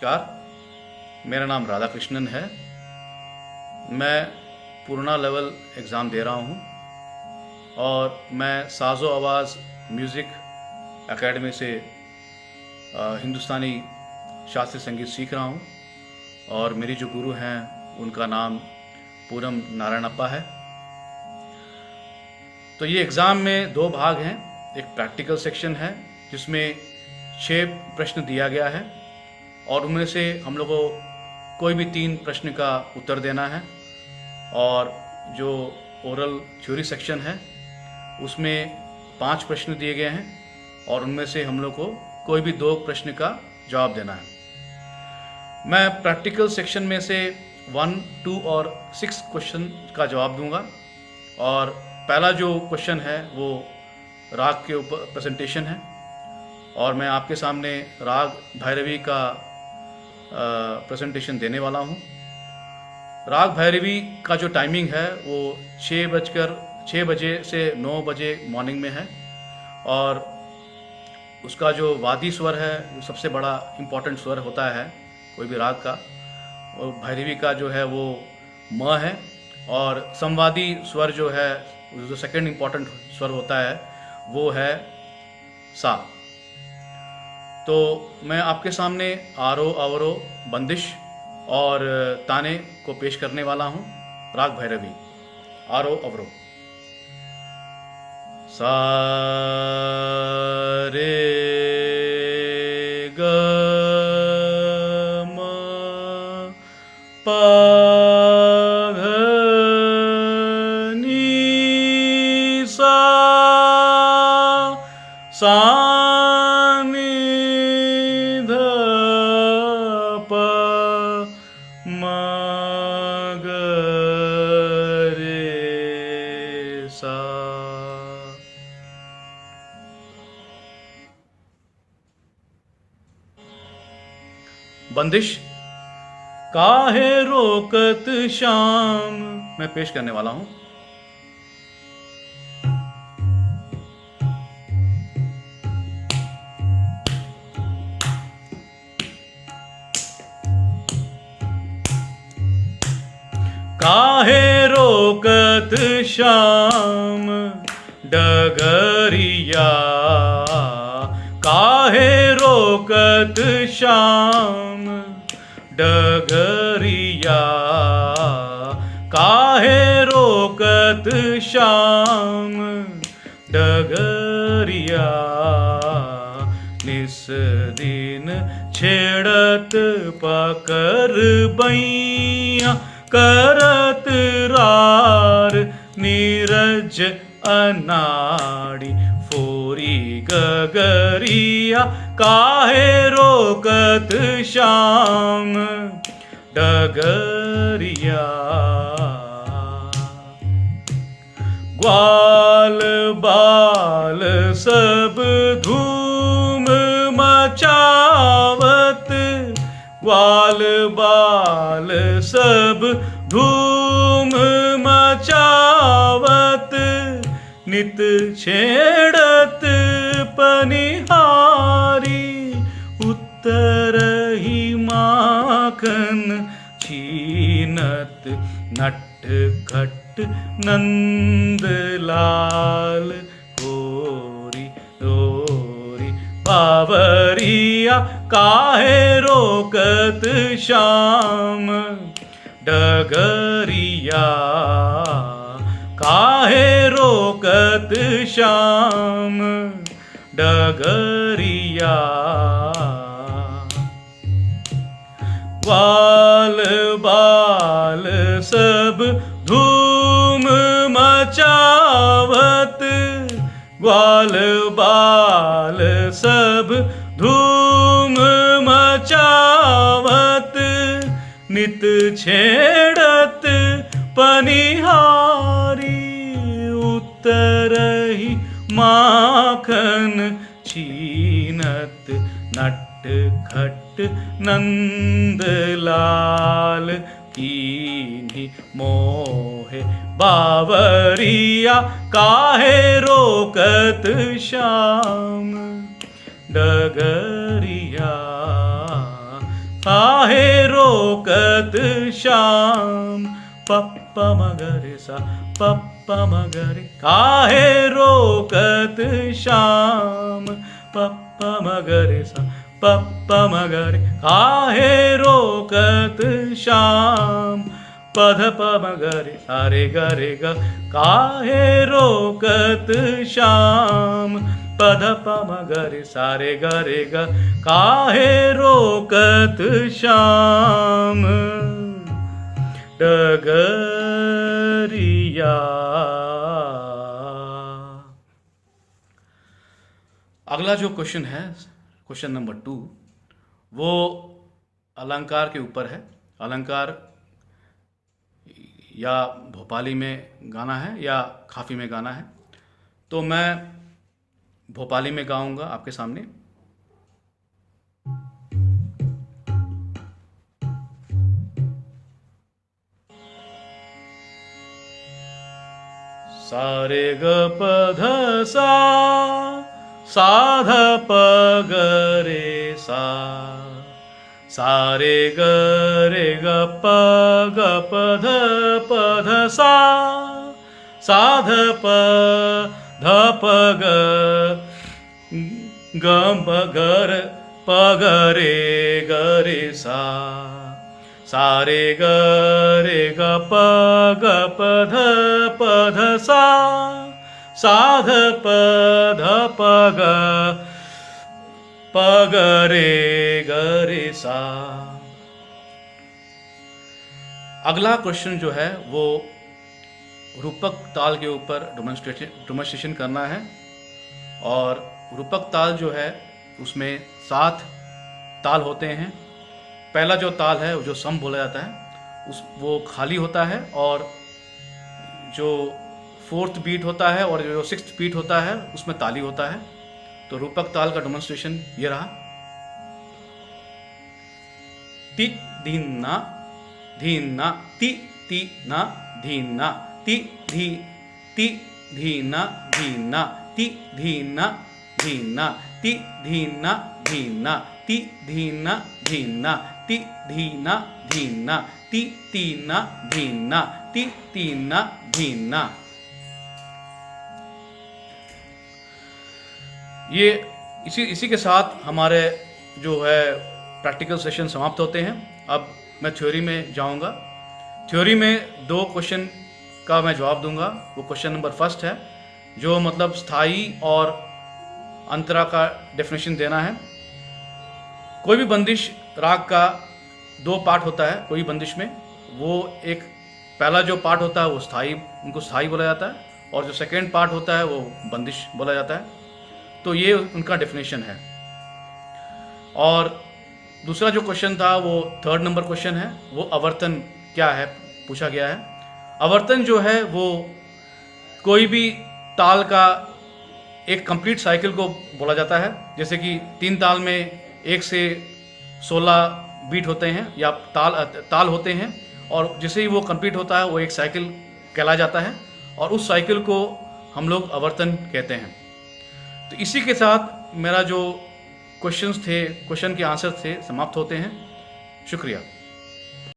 नमस्कार, मेरा नाम राधा कृष्णन है। मैं पूर्णा लेवल एग्ज़ाम दे रहा हूँ और मैं साज़ो आवाज़ म्यूज़िक एकेडमी से हिंदुस्तानी शास्त्रीय संगीत सीख रहा हूँ और मेरी जो गुरु हैं उनका नाम पूरम नारायणप्पा है। तो ये एग्ज़ाम में दो भाग हैं। एक प्रैक्टिकल सेक्शन है जिसमें 6 प्रश्न दिया गया है और उनमें से हम लोग को कोई भी 3 प्रश्न का उत्तर देना है। और जो ओरल थ्योरी सेक्शन है उसमें 5 प्रश्न दिए गए हैं और उनमें से हम लोग को कोई भी 2 प्रश्न का जवाब देना है। मैं प्रैक्टिकल सेक्शन में से 1, 2 और 6 क्वेश्चन का जवाब दूंगा और पहला जो क्वेश्चन है वो राग के ऊपर प्रेजेंटेशन है और मैं आपके सामने राग भैरवी का प्रेजेंटेशन देने वाला हूँ। राग भैरवी का जो टाइमिंग है वो 6 बजे से 9 बजे मॉर्निंग में है और उसका जो वादी स्वर है, जो सबसे बड़ा इम्पॉर्टेंट स्वर होता है कोई भी राग का, और भैरवी का जो है वो म है और संवादी स्वर जो है, जो सेकंड इम्पॉर्टेंट स्वर होता है वो है सा। तो मैं आपके सामने आरोह अवरोह बंदिश और ताने को पेश करने वाला हूँ। राग भैरवी, आरोह अवरोह। सा रे ग म प ध नी सा नी ध प म ग रे सा। बंदिश काहे रोकत शाम मैं पेश करने वाला हूं। काहे रोकत शाम डगरिया, काहे रोकत शाम डगरिया, काहे रोकत शाम डगरिया। निस दिन छेड़त पकर बैया, करत रार नीरज अनाड़ी फोरी गगरिया। काहे रोकत शाम डगरिया। ग्वाल बाल सब धूम मचावत, ग्वाल बाल सब धूम मचावत, नित छेड़त पनिहारी, उत्तर ही माखन छीनत, नट खट नंद लाल होरी होरी बावरिया। काहे रोकत शाम डगरिया, काहे रोकत शाम डगरिया। ग्वाल बाल सब धूम मचावत, ग्वाल बाल सब धूम मचावत, नित छेड़त पनिहारी, उत्तर ही माखन छीनत, नट खट नंद लाल कीन्ही मोहे बावरिया। काहे रोकत शाम डगरिया, काहे रोकत श्याम पप्पा मगरे सा पप्पा मगरे, काहे रोकत श्याम पप्पा मगरे सा पप्पा मगरे, काहे रोकत श्याम पध प मगरे सारे गरे ग, काहे रोकत श्याम पध प मगरे सारे गरे ग, काहे रोकत श्याम डगरिया। अगला जो क्वेश्चन है, क्वेश्चन नंबर 2, वो अलंकार के ऊपर है। अलंकार या भोपाली में गाना है या खाफी में गाना है, तो मैं भोपाली में गाऊंगा आपके सामने। सारे ग प ध सा साध प ग रे सा, सारे ग रे ग प ध सा साध प ध प ग ग प ग प ग रे सा, सारे ग रे ग प ध सा साध प ध प ग प ग रे सा। अगला क्वेश्चन जो है वो रूपक ताल के ऊपर डेमोन्स्ट्रेशन करना है। और रूपक ताल जो है उसमें 7 ताल होते हैं। पहला जो ताल है जो सम बोला जाता है वो खाली होता है, और जो 4th बीट होता है और जो 6th बीट होता है उसमें ताली होता है। तो रूपक ताल का डेमोन्स्ट्रेशन ये रहा। ति धीना धीना ति ति ना धीना ति धी ति धीना धीना ति धीना धीना ति धीना धीना ति धीना धीना ति धीना धीना ति तीना धीना ति तीना धीना। ये इसी के साथ हमारे जो है प्रैक्टिकल सेशन समाप्त होते हैं। अब मैं थ्योरी में जाऊंगा। थ्योरी में 2 क्वेश्चन का मैं जवाब दूंगा। वो क्वेश्चन नंबर 1 है जो मतलब स्थाई और अंतरा का डेफिनेशन देना है। कोई भी बंदिश राग का 2 पार्ट होता है। कोई बंदिश में वो एक पहला जो पार्ट होता है वो स्थाई, उनको स्थाई बोला जाता है, और जो सेकेंड पार्ट होता है वो बंदिश बोला जाता है। तो ये उनका डेफिनेशन है। और दूसरा जो क्वेश्चन था वो 3rd नंबर क्वेश्चन है। वो आवर्तन क्या है पूछा गया है। आवर्तन जो है वो कोई भी ताल का एक कंप्लीट साइकिल को बोला जाता है। जैसे कि 3 ताल में 1 से 16 बीट होते हैं या ताल होते हैं, और जैसे ही वो कंप्लीट होता है वो एक साइकिल कहला जाता है, और उस साइकिल को हम लोग आवर्तन कहते हैं। तो इसी के साथ मेरा जो क्वेश्चन के आंसर थे समाप्त होते हैं। शुक्रिया।